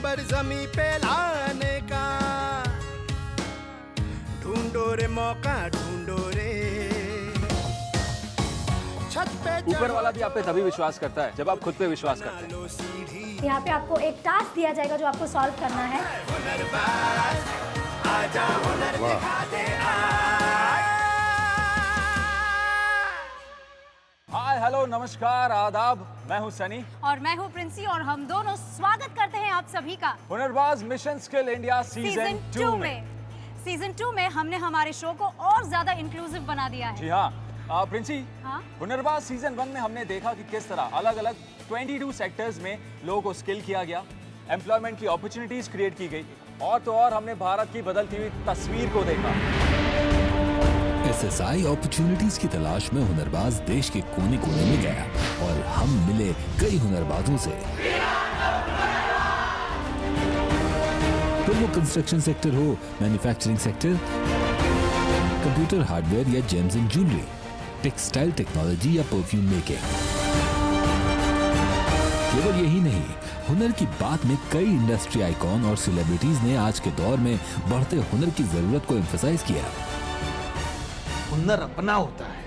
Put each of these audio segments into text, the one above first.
ऊपर जमी पे लाने का, ढूंढो रे मौका ढूंढो रे। छत पे ऊपर वाला भी आप पे तभी विश्वास करता है जब आप खुद पे विश्वास करते हैं। यहाँ पे आपको एक टास्क दिया जाएगा जो आपको सॉल्व करना है। आजा हुनर दिखा दे आज। हाय हेलो नमस्कार आदाब, मैं हूँ सनी और मैं हूँ प्रिंसी और हम दोनों स्वागत करते हैं आप सभी का Hunarbaaz mission skill India season 2 में। सीजन 2 में हमने हमारे शो को और ज्यादा इंक्लूसिव बना दिया है। जी हाँ प्रिंसी, हाँ? हुनरबाज सीजन 1 में हमने देखा कि किस तरह अलग अलग 22 सेक्टर्स में लोगों को स्किल किया गया, एम्प्लॉयमेंट की अपॉर्चुनिटीज क्रिएट की गई और तो और हमने भारत की बदलती हुई तस्वीर को देखा। SSI अपॉर्चुनिटीज की तलाश में हुनरबाज देश के कोने कोने में गया और हम मिले कई हुनरबाजों से। फिर वो कंस्ट्रक्शन सेक्टर हो, मैन्युफैक्चरिंग सेक्टर, कंप्यूटर हार्डवेयर या James and jewellery, textile technology या परफ्यूम मेकिंग। केवल यही नहीं, हुनर की बात में कई इंडस्ट्री आइकॉन और सेलिब्रिटीज ने आज के दौर में बढ़ते हुनर की जरूरत को एम्फसाइज किया। हुनर अपना होता है,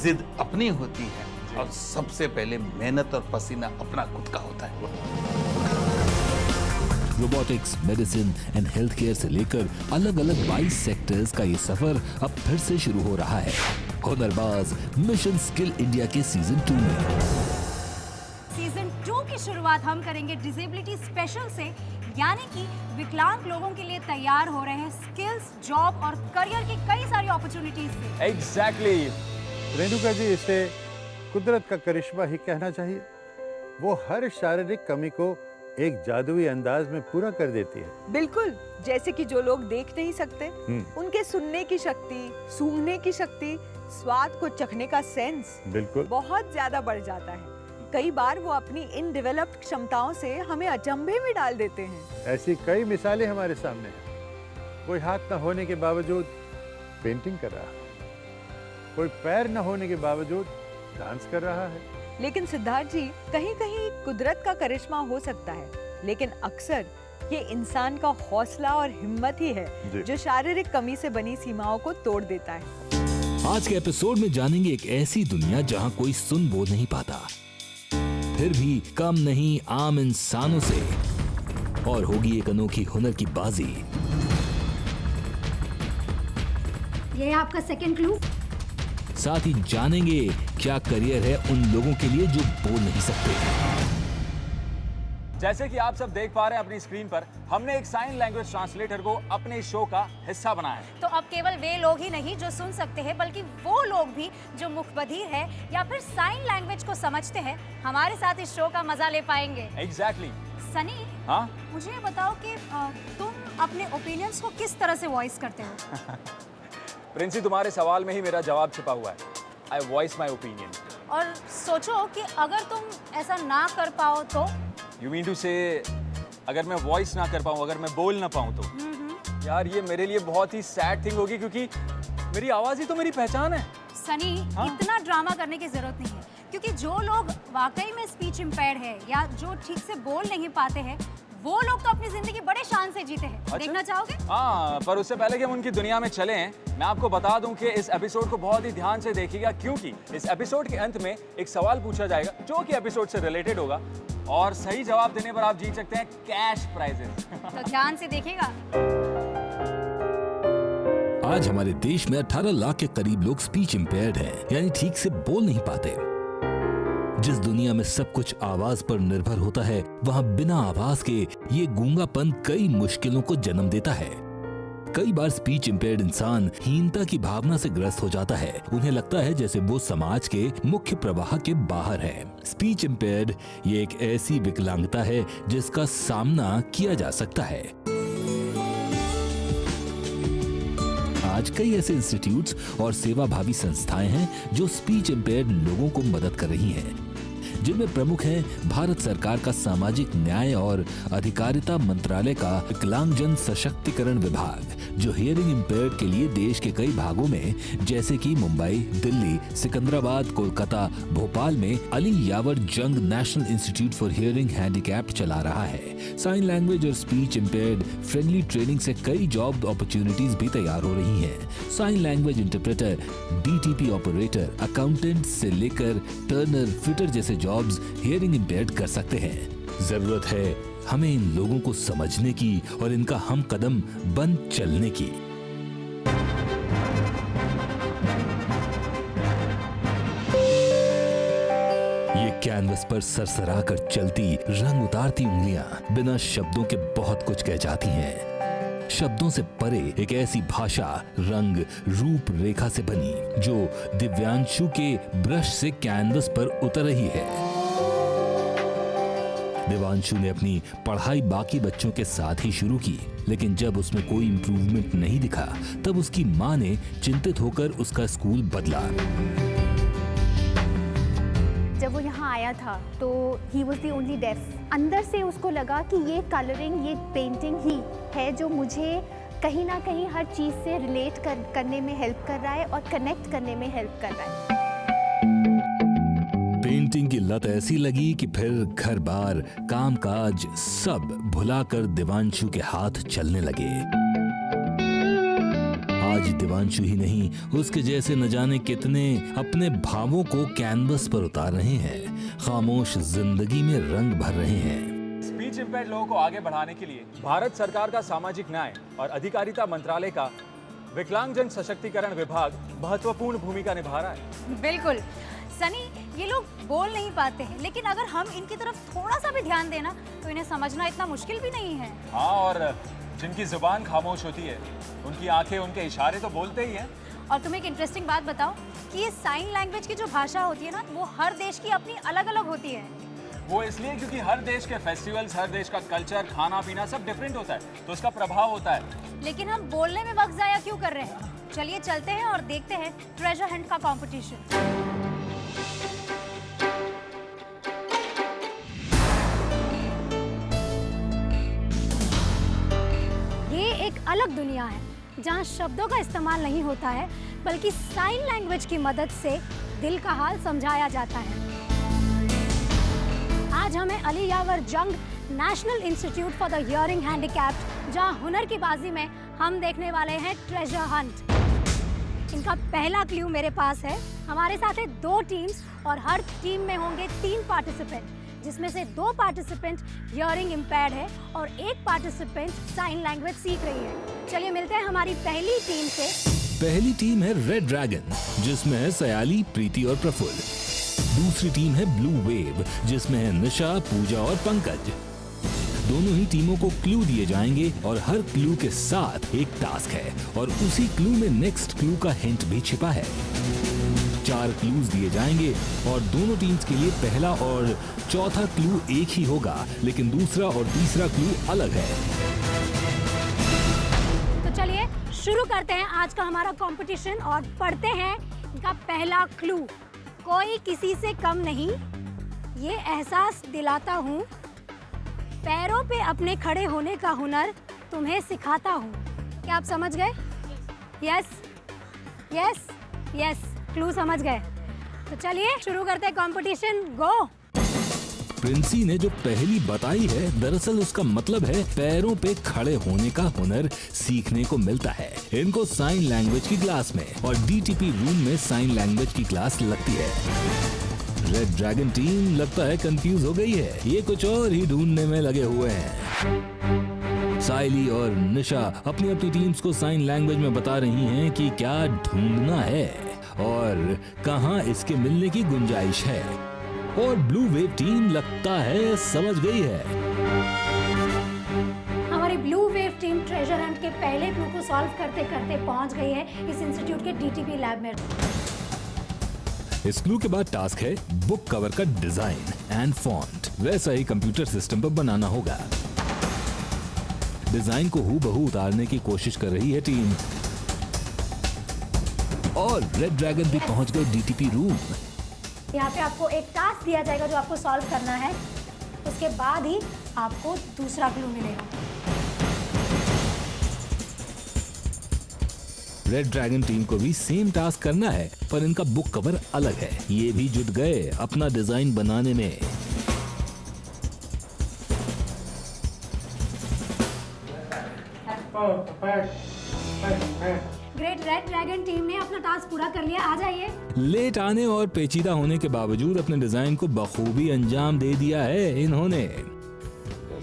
जिद अपनी होती है और सबसे पहले मेहनत और पसीना अपना खुद का होता है। Robotics, medicine and health care से लेकर अलग अलग 22 सेक्टर्स का ये सफर अब फिर से शुरू हो रहा है हुनरबाज मिशन स्किल इंडिया के सीजन 2 में। सीजन 2 की शुरुआत हम करेंगे डिसेबिलिटी स्पेशल से, यानी कि विकलांग लोगों के लिए तैयार हो रहे हैं स्किल्स, जॉब और करियर की कई सारी अपॉर्चुनिटीज से। एग्जैक्टली। रेणुका जी, इसे कुदरत का करिश्मा ही कहना चाहिए। वो हर शारीरिक कमी को एक जादुई अंदाज में पूरा कर देती है। बिल्कुल, जैसे कि जो लोग देख नहीं सकते, उनके सुनने की शक्ति, सूंघने की शक्ति, स्वाद को चखने का सेंस बिल्कुल बहुत ज्यादा बढ़ जाता है। कई बार वो अपनी इन डेवलप्ड क्षमताओं से हमें अचंभे में डाल देते हैं। ऐसी कई मिसालें हमारे सामने हैं। कोई हाथ न होने के बावजूद पेंटिंग कर रहा है, कोई पैर न होने के बावजूद डांस कर रहा है। लेकिन सिद्धार्थ जी, कहीं कहीं कुदरत का करिश्मा हो सकता है, लेकिन अक्सर ये इंसान का हौसला और हिम्मत ही है जो शारीरिक कमी से बनी सीमाओं को तोड़ देता है। आज के एपिसोड में जानेंगे एक ऐसी दुनिया जहां कोई सुन बोल नहीं पाता, फिर भी कम नहीं आम इंसानों से, और होगी एक अनोखी हुनर की बाजी। ये है आपका सेकंड क्लू। साथ ही जानेंगे क्या करियर है उन लोगों के लिए जो बोल नहीं सकते। जैसे कि आप सब देख पा रहे हैं अपनी स्क्रीन पर, हमने एक साइन लैंग्वेज ट्रांसलेटर को अपने शो का हिस्सा बनाया है। तो अब केवल वे लोग ही नहीं जो सुन सकते हैं, बल्कि वो लोग भी जो मुखबधिर है या फिर साइन लैंग्वेज को समझते हैं, हमारे साथ इस शो का मजा ले पाएंगे। एग्जैक्टली। सनी, हाँ, मुझे ये बताओ कि तुम अपने ओपिनियंस को किस तरह से वॉइस करते हो? प्रिंसी, तुम्हारे सवाल में ही मेरा जवाब छिपा हुआ है। I voice my opinion. और सोचो कि अगर तुम ऐसा ना कर पाओ तो? यू मीन टू से, अगर मैं वॉइस ना कर पाऊँ, अगर मैं बोल ना पाऊँ तो यार ये मेरे लिए बहुत ही सैड थिंग होगी, क्योंकि मेरी आवाज़ ही तो मेरी पहचान है। सनी, इतना ड्रामा करने की जरूरत नहीं है, क्योंकि जो लोग वाकई में स्पीच इम्पेयर्ड है या जो ठीक से बोल नहीं पाते हैं, वो लोग तो अपनी जिंदगी बड़े शान से जीते हैं। देखना चाहोगे? हाँ, पर उससे पहले कि हम उनकी दुनिया में चले हैं, मैं आपको बता दूं कि इस एपिसोड को बहुत ही ध्यान से देखिएगा, क्योंकि इस एपिसोड के अंत में एक सवाल पूछा जाएगा जो कि एपिसोड से रिलेटेड होगा, और सही जवाब देने पर आप जीत सकते हैं कैश प्राइजेस। तो ध्यान से देखिएगा। आज हमारे देश में 18 लाख के करीब लोग स्पीच इम्पेयर्ड हैं, यानी ठीक से बोल नहीं पाते। जिस दुनिया में सब कुछ आवाज पर निर्भर होता है, वहाँ बिना आवाज के ये गूंगापन कई मुश्किलों को जन्म देता है। कई बार स्पीच इम्पेयर्ड इंसान हीनता की भावना से ग्रस्त हो जाता है। उन्हें लगता है जैसे वो समाज के मुख्य प्रवाह के बाहर है। स्पीच इम्पेयर्ड ये एक ऐसी विकलांगता है जिसका सामना किया जा सकता है। आज कई ऐसे इंस्टीट्यूट्स और सेवाभावी संस्थाएं हैं जो स्पीच इम्पेयर्ड लोगों को मदद कर रही हैं। जिनमें प्रमुख हैं भारत सरकार का सामाजिक न्याय और अधिकारिता मंत्रालय का विकलांगजन सशक्तिकरण विभाग, जो हियरिंग इम्पेयर्ड के लिए देश के कई भागों में जैसे कि मुंबई, दिल्ली, सिकंदराबाद, कोलकाता, भोपाल में Ali Yavar Jung national institute for hearing handicapped चला रहा है। साइन लैंग्वेज और स्पीच इम्पेयर्ड फ्रेंडली ट्रेनिंग से कई जॉब अपॉर्चुनिटीज भी तैयार हो रही हैं। Sign language interpreter, DTP operator, accountant से लेकर टर्नर, फिटर जैसे जॉब्स हियरिंग इम्पेयर्ड कर सकते हैं। जरूरत है हमें इन लोगों को समझने की और इनका हम कदम बन चलने की। ये कैनवस पर सरसरा कर चलती, रंग उतारती उंगलियां बिना शब्दों के बहुत कुछ कह जाती हैं। शब्दों से परे एक ऐसी भाषा, रंग, रूप रेखा से बनी जो दिव्यांशु के ब्रश से कैनवस पर उतर रही है। दिव्यांशु ने अपनी पढ़ाई बाकी बच्चों के साथ ही शुरू की, लेकिन जब उसमें कोई इम्प्रूवमेंट नहीं दिखा तब उसकी माँ ने चिंतित होकर उसका स्कूल बदला। जब वो यहाँ आया था तो he was the only deaf. अंदर से उसको लगा कि ये कलरिंग, ये पेंटिंग ही है जो मुझे कहीं ना कहीं हर चीज़ से रिलेट करने में हेल्प कर रहा है और कनेक्ट करने में हेल्प कर रहा है। पेंटिंग की लत ऐसी लगी कि फिर घर बार, काम काज सब भुलाकर दिव्यांशु के हाथ चलने लगे। आज दिव्यांशु ही नहीं, उसके जैसे न जाने कितने अपने भावों को कैनवस पर उतार रहे हैं, खामोश जिंदगी में रंग भर रहे हैं। स्पीच इम्पेयर्ड लोगों को आगे बढ़ाने के लिए भारत सरकार का सामाजिक न्याय और अधिकारिता मंत्रालय का विकलांगजन सशक्तिकरण विभाग महत्वपूर्ण भूमिका निभा रहा है। बिल्कुल सनी, ये लोग बोल नहीं पाते हैं, लेकिन अगर हम इनकी तरफ थोड़ा सा भी ध्यान देना तो इन्हें समझना इतना मुश्किल भी नहीं है। हाँ, और जिनकी जुबान खामोश होती है उनकी आंखें, उनके इशारे तो बोलते ही हैं। और तुम्हें एक इंटरेस्टिंग बात बताओ कि ये साइन लैंग्वेज की जो भाषा होती है ना, वो हर देश की अपनी अलग अलग होती है। वो इसलिए क्योंकि हर देश के फेस्टिवल्स, हर देश का कल्चर, खाना पीना सब डिफरेंट होता है, तो उसका प्रभाव होता है। लेकिन हम बोलने में वक्त जाया क्यों कर रहे हैं? चलिए चलते हैं और देखते हैं ट्रेजर हंट का कंपटीशन। ये एक अलग दुनिया है जहाँ शब्दों का इस्तेमाल नहीं होता है, बल्कि साइन लैंग्वेज की मदद से दिल का हाल समझाया जाता है। आज हमें Ali Yavar Jung national institute for the hearing handicapped, जहाँ हुनर की बाजी में हम देखने वाले हैं ट्रेजर हंट। इनका पहला क्लू मेरे पास है। हमारे साथ है 2 टीम्स और हर टीम में होंगे 3 पार्टिसिपेंट, जिसमें से 2 पार्टिसिपेंट हियरिंग इम्पेयर्ड है और 1 पार्टिसिपेंट साइन लैंग्वेज सीख रही है। चलिए मिलते हैं हमारी पहली टीम से। पहली टीम है रेड ड्रैगन, जिसमें है सयाली, प्रीति और प्रफुल्ल। दूसरी टीम है ब्लू वेव, जिसमें है निशा, पूजा और पंकज। दोनों ही टीमों को क्लू दिए जाएंगे और हर क्लू के साथ एक टास्क है और उसी क्लू में नेक्स्ट क्लू का हिंट भी छिपा है। 4 क्लूज दिए जाएंगे और दोनों टीम्स के लिए पहला और चौथा क्लू एक ही होगा, लेकिन दूसरा और तीसरा क्लू अलग है। तो चलिए शुरू करते हैं आज का हमारा कंपटीशन और पढ़ते हैं इनका पहला क्लू। कोई किसी से कम नहीं, ये एहसास दिलाता हूँ, पैरों पे अपने खड़े होने का हुनर तुम्हें सिखाता हूँ। क्या आप समझ गए? यस यस यस, क्लू समझ गए। तो चलिए शुरू करते हैं कंपटीशन, गो। प्रिंसी ने जो पहली बताई है, दरअसल उसका मतलब है पैरों पे खड़े होने का हुनर सीखने को मिलता है इनको साइन लैंग्वेज की क्लास में, और डीटीपी रूम में साइन लैंग्वेज की क्लास लगती है। रेड ड्रैगन टीम लगता है कंफ्यूज हो गई है, ये कुछ और ही ढूंढने में लगे हुए हैं। साइली और निशा अपनी अपनी टीम्स को साइन लैंग्वेज में बता रही हैं कि क्या ढूंढना है और कहां इसके मिलने की गुंजाइश है, और ब्लू वेव टीम लगता है समझ गई है। हमारी blue wave team treasure Hunt के पहले क्लू को सॉल्व करते करते पहुंच गई है इस इंस्टीट्यूट के डीटीपी लैब में। इस क्लू के बाद टास्क है बुक कवर का डिजाइन एंड फॉन्ट वैसा ही कंप्यूटर सिस्टम पर बनाना होगा। डिजाइन को हूबहू उतारने की कोशिश कर रही है टीम, और रेड ड्रैगन भी पहुंच गए डीटीपी रूम। यहाँ पे आपको एक टास्क दिया जाएगा जो आपको सॉल्व करना है, उसके बाद ही आपको दूसरा क्लू मिलेगा। रेड ड्रैगन टीम को भी सेम टास्क करना है, पर इनका बुक कवर अलग है। ये भी जुट गए अपना डिजाइन बनाने में। ग्रेट, रेड ड्रैगन टीम ने अपना टास्क पूरा कर लिया। आ जाइए। लेट आने और पेचीदा होने के बावजूद अपने डिजाइन को बखूबी अंजाम दे दिया है इन्होंने।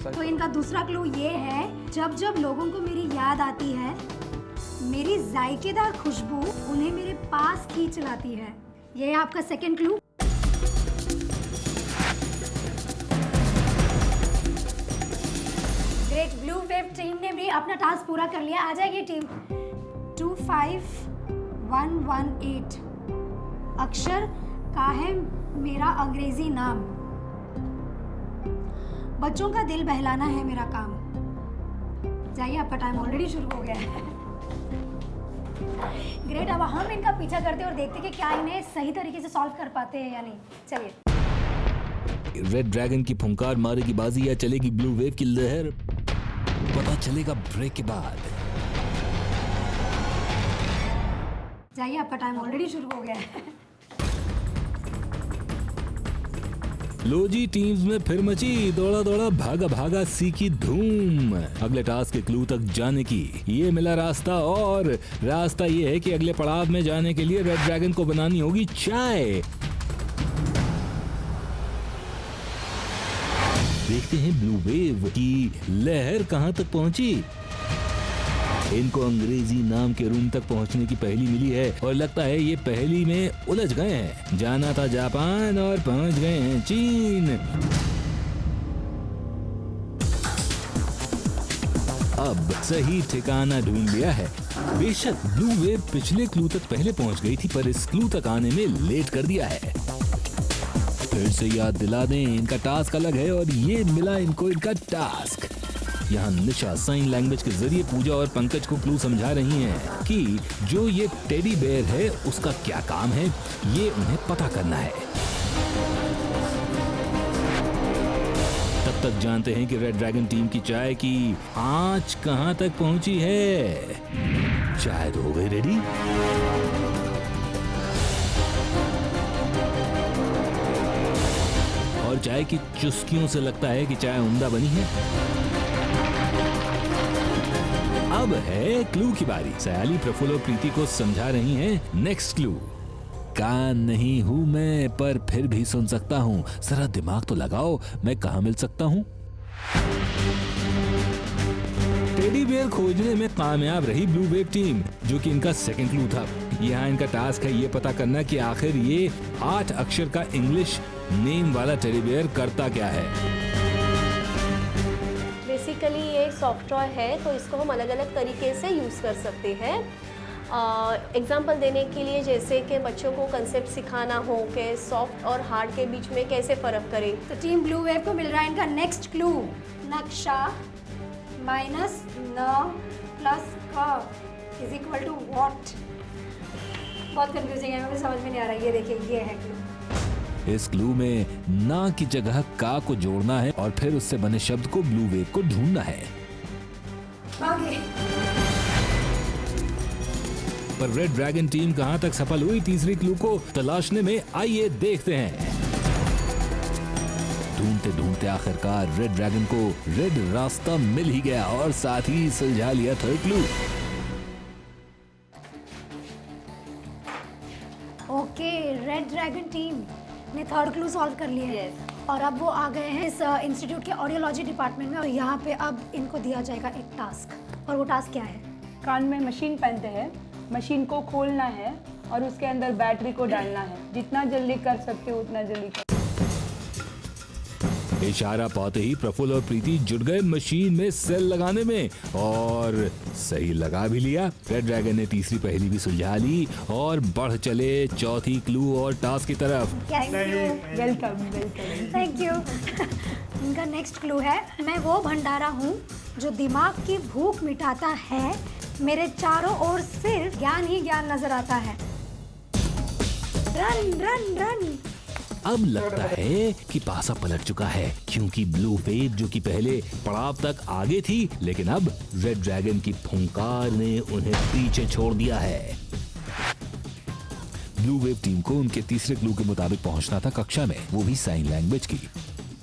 तो इनका दूसरा क्लू ये है, जब जब लोगों को मेरी याद आती है, मेरी जायकेदार खुशबू उन्हें मेरे पास खींच लाती है। ये है आपका second clue. Great, blue wave team ने भी अपना टास्क पूरा कर लिया। आ जाएगी टीम। 25118 अक्षर का है मेरा अंग्रेजी नाम, बच्चों का दिल बहलाना है मेरा काम। जाइए, आपका टाइम ऑलरेडी शुरू हो गया है। ग्रेट, अब हम इनका पीछा करते हैं और देखते हैं कि क्या इन्हें सही तरीके से सॉल्व कर पाते हैं या नहीं। चलिए। रेड ड्रैगन की फुंकार मारेगी बाजी या चलेगी ब्लू वेव की लहर, पता चलेगा ब्रेक के बाद। जाइए, आपका टाइम ऑलरेडी शुरू हो गया है। लो जी, टीम्स में फिर मची दौड़ा दौड़ा भागा भागा सी की धूम। अगले टास्क के क्लू तक जाने की ये मिला रास्ता, और रास्ता ये है कि अगले पड़ाव में जाने के लिए रेड ड्रैगन को बनानी होगी चाय। देखते हैं ब्लू वेव की लहर कहां तक पहुंची। इनको अंग्रेजी नाम के रूम तक पहुंचने की पहेली मिली है और लगता है ये पहेली में उलझ गए हैं। जाना था जापान और पहुंच गए हैं चीन। अब सही ठिकाना ढूंढ लिया है। बेशक ब्लू वेव पिछले क्लू तक पहले पहुंच गई थी, पर इस क्लू तक आने में लेट कर दिया है। फिर से याद दिला दें, इनका टास्क अलग है और ये मिला इनको इनका टास्क। यहाँ निशा साइन लैंग्वेज के जरिए पूजा और पंकज को क्लू समझा रही हैं कि जो ये टेडी बेयर है उसका क्या काम है, ये उन्हें पता करना है। तब तक जानते हैं कि रेड ड्रैगन टीम की चाय की आंच कहां तक पहुंची है। चाय तो हो गई रेडी। और चाय की चुस्कियों से लगता है कि चाय उम्दा बनी है। अब है क्लू की बारी। सयाली प्रफुल्ल और प्रीति को समझा रही हैं नेक्स्ट क्लू। कान नहीं हूं मैं, पर फिर भी सुन सकता हूं। जरा दिमाग तो लगाओ, मैं कहां मिल सकता हूं। टेडी बेयर खोजने में कामयाब रही ब्लू वेव टीम, जो कि इनका सेकंड क्लू था। यहाँ इनका टास्क है ये पता करना कि आखिर ये 8 अक्षर का इंग्लिश नेम वाला टेडी बेयर करता क्या है। बेसिकली ये सॉफ्टवेयर है, तो इसको हम अलग अलग तरीके से यूज़ कर सकते हैं। एग्जाम्पल देने के लिए, जैसे कि बच्चों को कंसेप्ट सिखाना हो कि सॉफ्ट और हार्ड के बीच में कैसे फ़र्क करें। तो टीम ब्लू वेव को मिल रहा है इनका नेक्स्ट क्लू। नक्शा माइनस न प्लस क इज इक्वल टू वॉट। बहुत कंफ्यूजिंग है, मुझे समझ में नहीं आ रहा। ये देखिए, ये है क्लू। इस क्लू में ना की जगह का को जोड़ना है और फिर उससे बने शब्द को ब्लू वेव को ढूंढना है। आगे। पर रेड ड्रैगन टीम कहां तक सफल हुई तीसरी क्लू को तलाशने में, आइए देखते हैं। ढूंढते ढूंढते आखिरकार रेड ड्रैगन को रेड रास्ता मिल ही गया और साथ ही सुलझा लिया third clue. Okay, red dragon team ने थर्ड क्लू सॉल्व कर लिया है। और अब वो आ गए हैं इस इंस्टीट्यूट के ऑडियोलॉजी डिपार्टमेंट में, और यहाँ पे अब इनको दिया जाएगा एक टास्क। और वो टास्क क्या है? कान में मशीन पहनते हैं, मशीन को खोलना है और उसके अंदर बैटरी को डालना है। जितना जल्दी कर सकते हो उतना जल्दी कर। इशारा पाते ही प्रफुल्ल और प्रीति जुट गए मशीन में सेल लगाने में, और सही लगा भी लिया। रेड ड्रैगन ने तीसरी पहेली भी सुलझा ली और बढ़ चले चौथी क्लू और टास्क की तरफ। वेलकम। Thank you. इनका नेक्स्ट क्लू है, मैं वो भंडारा हूँ जो दिमाग की भूख मिटाता है, मेरे चारों ओर सिर्फ ज्ञान ही ज्ञान नजर आता है। Run run run. अब लगता है कि पासा पलट चुका है, क्योंकि ब्लू वेव जो कि पहले पड़ाव तक आगे थी, लेकिन अब रेड ड्रैगन की फुंकार ने उन्हें पीछे छोड़ दिया है। ब्लू वेव टीम को उनके तीसरे क्लू के मुताबिक पहुंचना था कक्षा में, वो भी साइन लैंग्वेज की,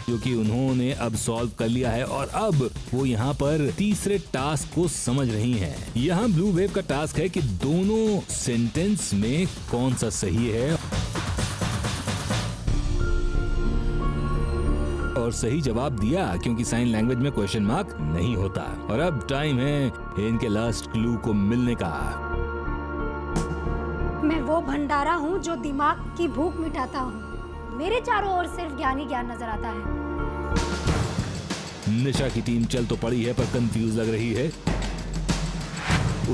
जो कि उन्होंने अब सॉल्व कर लिया है और अब वो यहाँ पर तीसरे टास्क को समझ रही हैं। यहाँ ब्लू वेव का टास्क है कि दोनों सेंटेंस में कौन सा सही है और सही जवाब दिया, क्योंकि साइन लैंग्वेज में क्वेश्चन मार्क नहीं होता। और अब टाइम है इनके लास्ट क्लू को मिलने का। मैं वो भंडारा हूँ जो दिमाग की भूख मिटाता हूँ। मेरे चारों ओर सिर्फ ज्ञान ही ज्ञान नजर आता है। निशा की टीम चल तो पड़ी है पर कंफ्यूज लग रही है।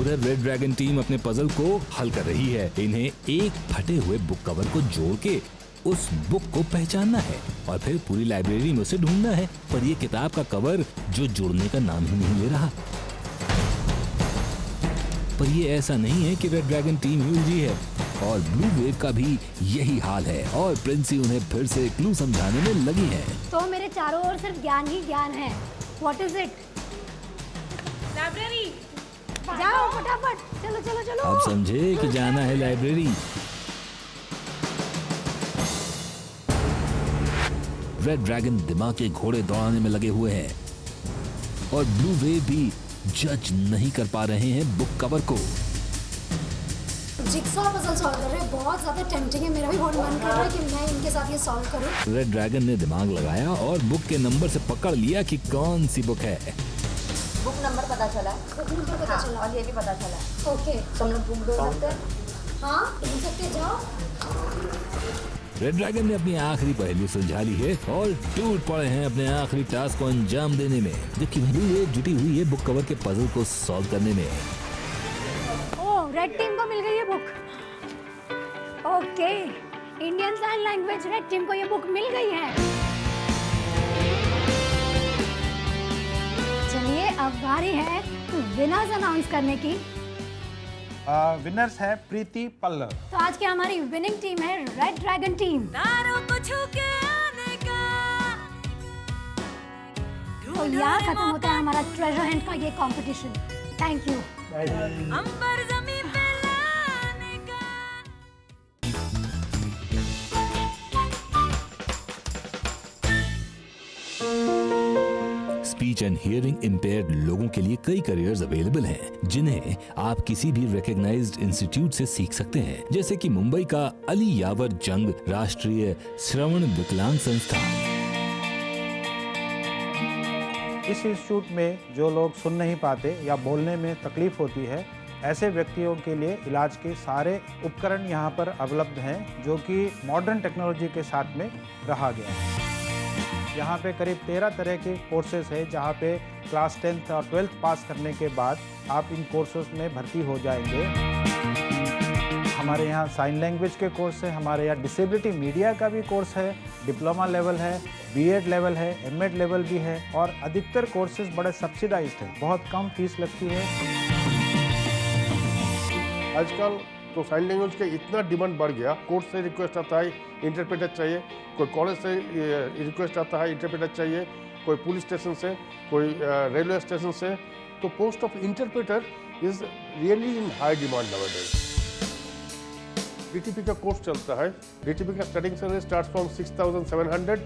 उधर रेड ड्रैगन टीम अपने पजल को हल कर रही है। इन्हें एक फटे हुए बुक कवर को जोड़ के उस बुक को पहचानना है और फिर पूरी लाइब्रेरी में उसे ढूंढना है, पर ये किताब का कवर जो जुड़ने का नाम ही नहीं ले रहा। पर ये ऐसा नहीं है कि रेड ड्रैगन टीम ही उलझी है, और ब्लू वेव का भी यही हाल है और प्रिंसी उन्हें फिर से क्लू समझाने में लगी है। तो मेरे चारों ओर सिर्फ ज्ञान ही ज्ञान है। What is it? लाइब्रेरी। जाओ फटाफट, चलो चलो चलो। अब समझे कि जाना है लाइब्रेरी। रेड ड्रैगन दिमाग के घोड़े दौड़ाने में लगे हुए हैं और ब्लू वेव भी जज नहीं कर पा रहे हैं बुक कवर को। जिक्सॉ पजल सॉल्व कर रहे हैं, बहुत ज्यादा टेम्पटिंग है। मेरा भी बहुत मन कर रहा है कि मैं इनके साथ ये सॉल्व करूं। रेड ड्रैगन ने दिमाग लगाया और बुक के नंबर से पकड़ लिया कि कौन सी बुक है। बुक नंबर पता चला, बुक नंबर पता चला और ये भी पता चला। ओके, तो हम लोग बुक ढूंढ सकते हैं। हाँ ढूंढ सकते हैं, जाओ। रेड ड्रैगन ने अपनी आखिरी पहेली सुलझा ली है और टूट पड़े हैं अपने आखिरी टास्क को अंजाम देने में, जबकि ब्लू वेव जुटी हुई है बुक कवर के पजल को सॉल्व करने में। ओह, रेड टीम को मिल गई ये book. Okay, Indian sign language, red team को ये बुक मिल गई है। चलिए अब बारी है विनर्स अनाउंस करने की। विनर्स है प्रीति पल्लव। तो आज की हमारी विनिंग टीम है रेड ड्रैगन टीम। तो यहाँ खत्म होता है हमारा ट्रेजर हंट का ये competition. Thank you. Speech and hearing impaired लोगों के लिए कई करियर्स अवेलेबल हैं, जिन्हें आप किसी भी रिकॉग्नाइज्ड इंस्टीट्यूट से सीख सकते हैं, जैसे कि मुंबई का अली यावर जंग राष्ट्रीय श्रवण विकलांग संस्थान। इस इंस्टीट्यूट में जो लोग सुन नहीं पाते या बोलने में तकलीफ होती है, ऐसे व्यक्तियों के लिए इलाज के सारे उपकरण यहाँ पर उपलब्ध हैं, जो कि मॉडर्न टेक्नोलॉजी के साथ में रहा गया है। यहाँ पे करीब 13 तरह के कोर्सेज है, जहाँ पे क्लास 10th और 12th पास करने के बाद आप इन कोर्सेज में भर्ती हो जाएंगे। हमारे यहाँ साइन लैंग्वेज के कोर्स है, हमारे यहाँ डिसेबिलिटी मीडिया का भी कोर्स है, डिप्लोमा लेवल है, बीएड लेवल है, एमएड लेवल भी है, और अधिकतर कोर्सेज बड़े सब्सिडाइज्ड है, बहुत कम फीस लगती है। आजकल तो साइन लैंग्वेज के इतना डिमांड बढ़ गया, कोर्ट से रिक्वेस्ट आता है इंटरप्रेटर चाहिए, कोई कॉलेज से रिक्वेस्ट आता है इंटरप्रेटर चाहिए, कोई पुलिस स्टेशन से, कोई रेलवे स्टेशन से, तो post of interpreter is really in high demand nowadays. DTP का कोर्स चलता है, डीटीपी का starting salary starts from 6,700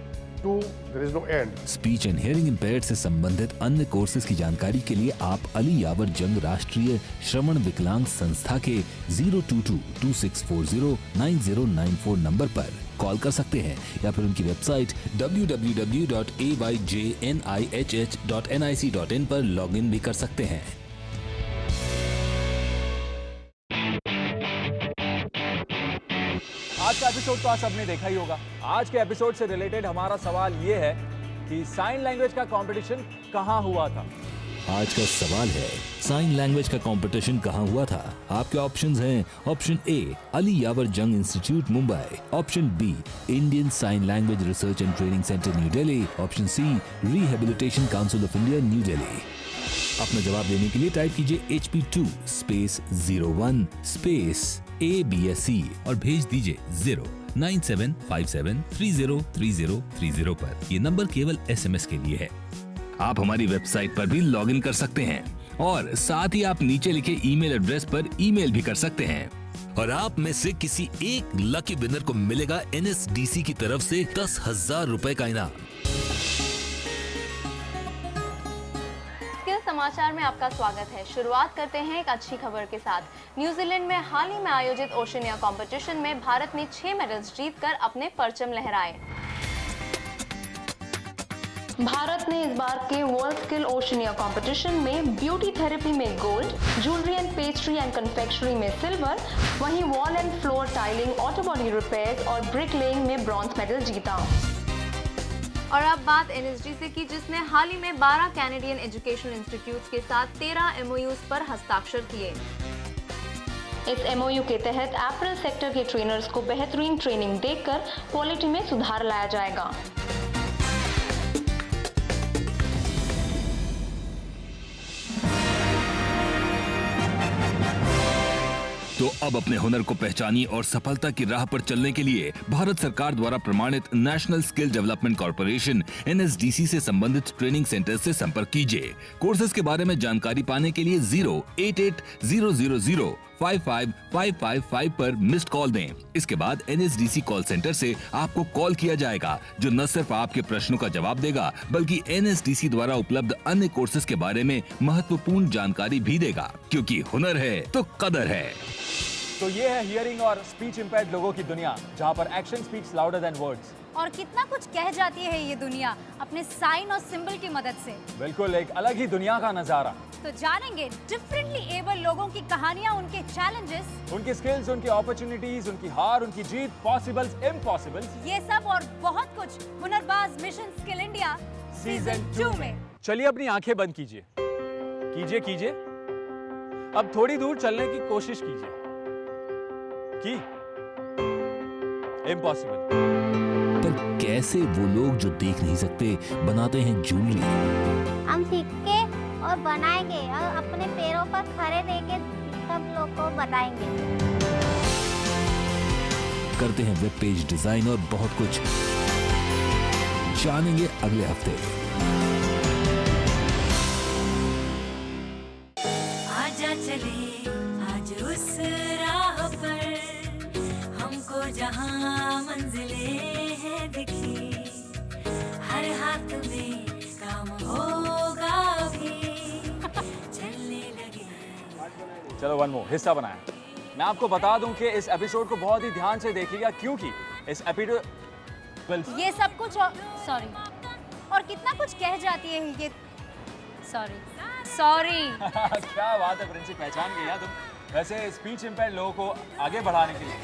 to there is no end. Speech and hearing impaired से संबंधित अन्य कोर्सेज की जानकारी के लिए आप अली यावर जंग राष्ट्रीय श्रवण विकलांग संस्था के 02226409094 नंबर पर कॉल कर सकते हैं या फिर उनकी वेबसाइट www.ayjnihh.nic.in पर लॉगिन भी कर सकते हैं। आज का एपिसोड तो आप सबने देखा ही होगा। आज के एपिसोड से रिलेटेड हमारा सवाल ये है कि साइन लैंग्वेज का कंपटीशन कहाँ हुआ था। आज का सवाल है, साइन लैंग्वेज का कंपटीशन कहाँ हुआ था। आपके ऑप्शंस हैं, option A Ali Yavar Jung institute Mumbai, option B Indian sign language research and training centre New Delhi, option C rehabilitation council of India New Delhi. अपना जवाब देने के लिए टाइप कीजिए HP2 स्पेस 01 स्पेस ABSC और भेज दीजिए 09757303030 पर। ये नंबर केवल SMS के लिए है। आप हमारी वेबसाइट पर भी लॉगिन कर सकते हैं और साथ ही आप नीचे लिखे ईमेल एड्रेस पर ईमेल भी कर सकते हैं। और आप में से किसी एक लकी विनर को मिलेगा NSDC की तरफ से 10,000 रुपए का इनाम। स्किल समाचार में आपका स्वागत है। शुरुआत करते हैं एक अच्छी खबर के साथ। न्यूजीलैंड में हाल ही में आयोजित ओशिनिया कंपटीशन में भारत ने 6 मेडल्स जीतकर अपने परचम लहराए। भारत ने इस बार के वर्ल्ड स्किल ओशिनिया कंपटीशन में ब्यूटी थेरेपी में gold, jewellery and pastry and confectionery में सिल्वर, वहीं wall and floor tiling, auto body repairs और ब्रिक लेइंग में ब्रॉन्ज मेडल जीता। और अब बात NSDC की, जिसने हाल ही में 12 कैनेडियन एजुकेशन इंस्टीट्यूट्स के साथ 13 MOUs पर हस्ताक्षर किए। इस MOU के तहत एपरल सेक्टर के ट्रेनर्स को बेहतरीन ट्रेनिंग देकर क्वालिटी में सुधार लाया जाएगा। तो अब अपने हुनर को पहचानिए और सफलता की राह पर चलने के लिए भारत सरकार द्वारा प्रमाणित national skill development corporation NSDC से संबंधित ट्रेनिंग सेंटर से संपर्क कीजिए। कोर्सेज के बारे में जानकारी पाने के लिए 08800055555 पर मिस्ड कॉल दें। इसके बाद NSDC कॉल सेंटर से आपको कॉल किया जाएगा, जो न सिर्फ आपके प्रश्नों का जवाब देगा बल्कि NSDC द्वारा उपलब्ध अन्य कोर्सेज के बारे में महत्वपूर्ण जानकारी भी देगा, क्योंकि हुनर है तो कदर है। तो ये है हियरिंग और स्पीच इम्पेयर्ड लोगों की दुनिया, जहाँ पर action speaks louder than words. और कितना कुछ कह जाती है ये दुनिया अपने साइन और सिंबल की मदद से। बिल्कुल एक अलग ही दुनिया का नजारा। तो जानेंगे डिफरेंटली एबल लोगों की कहानियाँ, उनके चैलेंजेस, उनकी स्किल्स, उनकी अपॉर्चुनिटीज, उनकी हार, उनकी जीत, पॉसिबल्स, इम्पॉसिबल्स, ये सब और बहुत कुछ Hunarbaaz mission skill India season 2 में। चलिए अपनी आंखें बंद कीजिए, कीजिए। अब थोड़ी दूर चलने की कोशिश कीजिए। की इम्पॉसिबल। पर कैसे वो लोग जो देख नहीं सकते बनाते हैं ज्वेलरी? हम सीखे और बनाएंगे और अपने पैरों पर खड़े रह के सब लोग को बताएंगे। करते हैं वेब पेज डिजाइन और बहुत कुछ जानेंगे अगले हफ्ते। आजा चले आज उस राह पर, हमको जहाँ मंजिले हैं दिखी, हर हाथ में काम होगा भी, चलने लगे। चलो वन मोर हिस्सा बनाया। मैं आपको बता दूं कि इस एपिसोड को बहुत ही ध्यान से देखिएगा, क्योंकि इस एपिसोड ये सब कुछ सॉरी और कितना कुछ कह जाती है ये। सॉरी क्या बात है प्रिंसी, पहचान गई तुम। वैसे स्पीच इम्पेयर्ड लोगों को आगे बढ़ाने के लिए